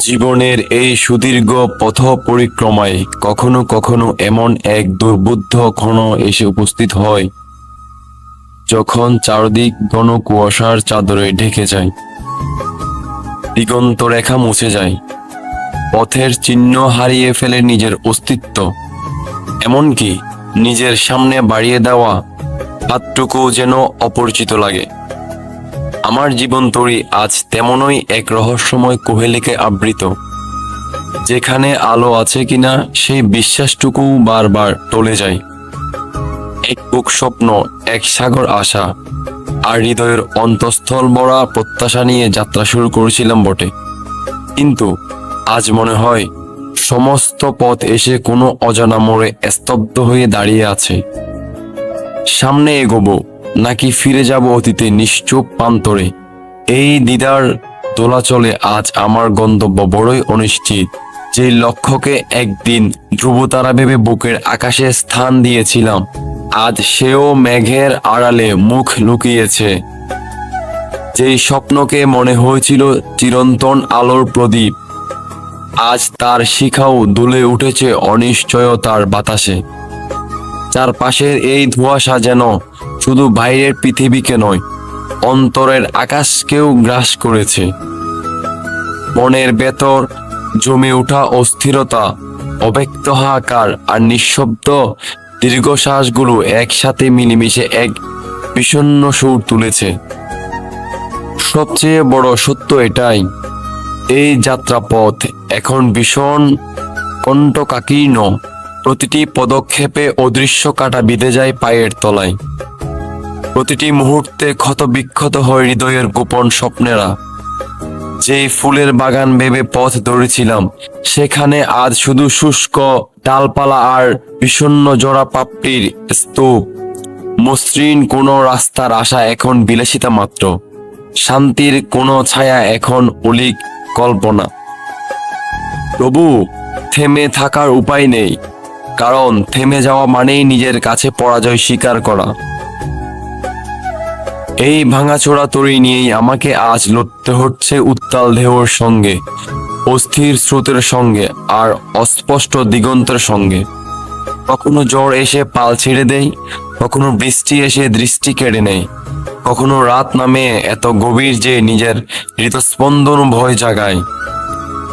জীবনের এই সুদীর্ঘ পথ পরিক্রমায় কখনো কখনো এমন এক দুর্বোধ্য ক্ষণ এসে উপস্থিত হয়, যখন চারদিক ঘন কুয়াশার চাদরে ঢেকে যায়, দিগন্ত রেখা মুছে যায়, পথের চিহ্ন হারিয়ে ফেলে নিজের অস্তিত্ব, এমনকি নিজের সামনে বাড়িয়ে দেওয়া হাতটুকু যেন অপরিচিত লাগে। আমার জীবন তরি আজ তেমনই এক রহস্যময় কুহেলিকে আবৃত, যেখানে আলো আছে কিনা সেই বিশ্বাসটুকু বারবার টলে যায়। এক বুক স্বপ্ন, এক সাগর আশা, আর হৃদয়ের অন্তঃস্থল ভরা প্রত্যাশা নিয়ে যাত্রা শুরু করেছিলাম বটে, কিন্তু আজ মনে হয় সমস্ত পথ এসে কোনো অজানা মোড়ে স্তব্ধ হয়ে দাঁড়িয়ে আছে। সামনে এগোবো নাকি ফিরে যাব অতীতে নিশ্চুপ প্রান্তরে, এই দ্বিধার দোলাচলে আজ আমার গন্তব্য বড়ই অনিশ্চিত। যে লক্ষ্যকে একদিন ধ্রুবতারা ভেবে বুকের আকাশে স্থান দিয়েছিলাম, আজ সেও মেঘের আড়ালে মুখ লুকিয়েছে। যেই স্বপ্নকে মনে হয়েছিল চিরন্তন আলোর প্রদীপ, আজ তার শিখাও দুলে উঠেছে অনিশ্চয়তার বাতাসে। চারপাশের এই ধোঁয়াশা যেন শুধু বাইরের পৃথিবীকে নয়, অন্তরের আকাশকেও গ্রাস করেছে। মনের ভেতর জমে ওঠা অস্থিরতা, অব্যক্ত হাহাকার আর নিঃশব্দ দীর্ঘশ্বাসগুলো একসাথে মিলেমিশে এক বিষণ্ণ সুর তুলেছে। সবচেয়ে বড় সত্য এটাই, এই যাত্রাপথ এখন ভীষণ কণ্টকাকীর্ণ। প্রতিটি পদক্ষেপে অদৃশ্য কাঁটা বিঁধে যায় পায়ের তলায়, প্রতিটি মুহূর্তে ক্ষতবিক্ষত হয় হৃদয়ের গোপন স্বপ্নেরা। যেই ফুলের বাগান ভেবে পথ ধরেছিলাম, সেখানে আজ শুধু শুষ্ক ডালপালা আর বিষণ্ণ জোড়া পাপড়ির স্তূপ। মসৃণ কোনো রাস্তার আশা এখন বিলাসিতা মাত্র, শান্তির কোনো ছায়া এখন অলীক কল্পনা। প্রভু, থেমে থাকার উপায় নেই, কারণ থেমে যাওয়া মানেই নিজের কাছে পরাজয় স্বীকার করা। এই ভাঙাচোরা তরি নিয়েই আমাকে আজ লড়তে হচ্ছে উত্তাল ঢেউর সঙ্গে, অস্থির স্রোতের সঙ্গে আর অস্পষ্ট দিগন্তের সঙ্গে। কখনো ঝড় এসে পাল ছেড়ে দেয়, কখনো বৃষ্টি এসে দৃষ্টি কেড়ে নেয়, কখনো রাত নামে এত গভীর যে নিজের হৃদস্পন্দন ভয় জাগায়।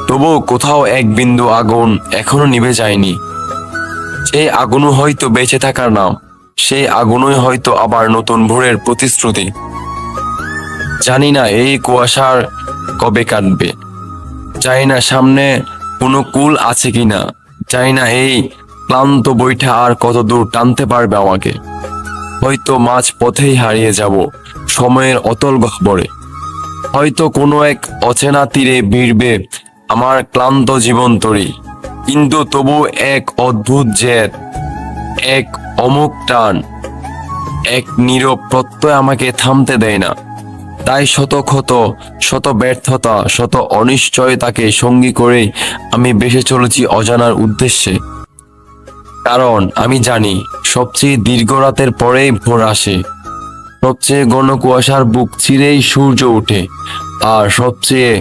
তবু কোথাও এক বিন্দু আগুন এখনো নিভে যায়নি। সেই আগুনও হয়তো বেঁচে থাকার নাম, সেই আগুনই হয়তো আবার নতুন ভোরের প্রতিশ্রুতি। জানি না এই কুয়াশার কবে কাটবে, জানি না সামনে কোনো কুল আছে কিনা, জানি না এই ক্লান্ত বইটা আর কত দূর টানতে পারবে আমাকে। হয়তো মাঝ পথেই হারিয়ে যাব সময়ের অতল গহ্বরে, হয়তো কোনো এক অচেনা তীরে ভিড়বে আমার ক্লান্ত জীবন তরি। কিন্তু তবু এক অদ্ভুত জেদ, এক অমুক টান, এক নীরব প্রত্যয় আমাকে থামতে দেয় না। তাই শত ক্ষত, শত ব্যর্থতা, শত অনিশ্চয়তাকে সঙ্গী করে আমি বেসে চলেছি অজানার উদ্দেশ্যে। কারণ আমি জানি সবচেয়ে দীর্ঘ রাতের পরেই ভোর আসে, সবচেয়ে ঘন কুয়াশার বুক চিরেই সূর্য ওঠে, আর সবচেয়ে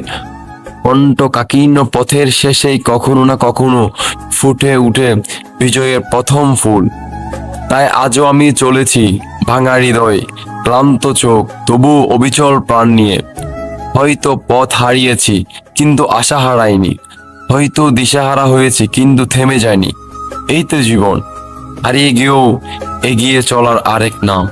কণ্টকাকীর্ণ পথের শেষেই কখনো না কখনো ফুটে উঠে বিজয়ের প্রথম ফুল। তাই আজও আমি চলেছি ভাঙা হৃদয়, ক্লান্ত চোখ, তবু অবিচল প্রাণ নিয়ে। হয়তো পথ হারিয়েছি কিন্তু আশা হারাইনি, হয়তো দিশাহারা হয়েছি কিন্তু থেমে যায়নি। এই তো জীবন, হারিয়ে গিয়েও এগিয়ে চলার আরেক নাম।